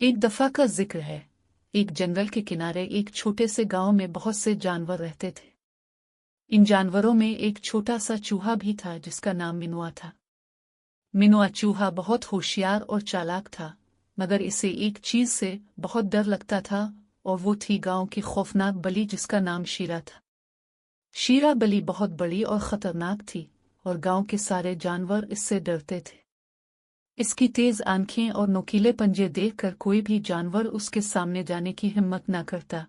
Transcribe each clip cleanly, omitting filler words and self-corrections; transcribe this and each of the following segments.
एक दफा का जिक्र है। एक जंगल के किनारे एक छोटे से गांव में बहुत से जानवर रहते थे। इन जानवरों में एक छोटा सा चूहा भी था जिसका नाम मिनुआ था। मिनुआ चूहा बहुत होशियार और चालाक था, मगर इसे एक चीज से बहुत डर लगता था, और वो थी गांव की खौफनाक बली जिसका नाम शीरा था। शीरा बली बहुत बड़ी और खतरनाक थी, और गांव के सारे जानवर इससे डरते थे। इसकी तेज आंखें और नोकीले पंजे देखकर कोई भी जानवर उसके सामने जाने की हिम्मत न करता।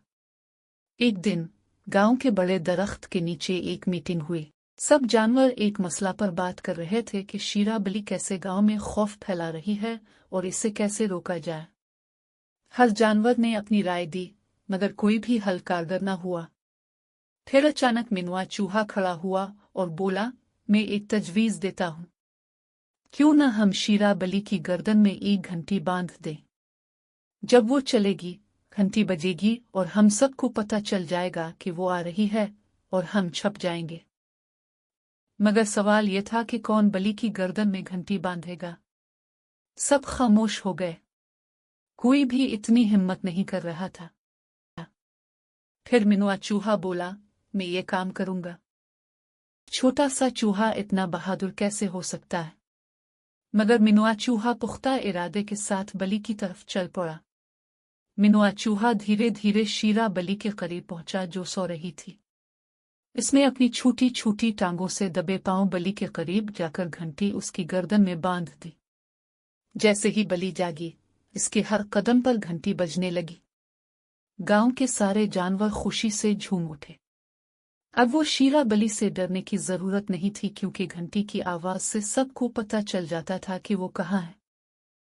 एक दिन गांव के बड़े दरख्त के नीचे एक मीटिंग हुई। सब जानवर एक मसला पर बात कर रहे थे कि शीरा बली कैसे गांव में खौफ फैला रही है और इसे कैसे रोका जाए। हर जानवर ने अपनी राय दी, मगर कोई भी हल कारगर न हुआ। फिर अचानक मिनुआ चूहा खड़ा हुआ और बोला, मैं एक तजवीज देता हूँ। क्यों न हम शीरा बली की गर्दन में एक घंटी बांध दें। जब वो चलेगी, घंटी बजेगी और हम सबको पता चल जाएगा कि वो आ रही है, और हम छप जाएंगे। मगर सवाल ये था कि कौन बली की गर्दन में घंटी बांधेगा। सब खामोश हो गए। कोई भी इतनी हिम्मत नहीं कर रहा था। फिर मिनुआ चूहा बोला, मैं ये काम करूंगा। छोटा सा चूहा इतना बहादुर कैसे हो सकता है। मगर मिनुआ चूहा पुख्ता इरादे के साथ बली की तरफ चल पड़ा। मिनुआ चूहा धीरे धीरे शीरा बली के करीब पहुंचा जो सो रही थी। इसने अपनी छोटी छोटी टांगों से दबे पांव बली के करीब जाकर घंटी उसकी गर्दन में बांध दी। जैसे ही बली जागी, इसके हर कदम पर घंटी बजने लगी। गांव के सारे जानवर खुशी से झूम उठे। अब वो शीरा बली से डरने की जरूरत नहीं थी, क्योंकि घंटी की आवाज से सबको पता चल जाता था कि वो कहाँ है।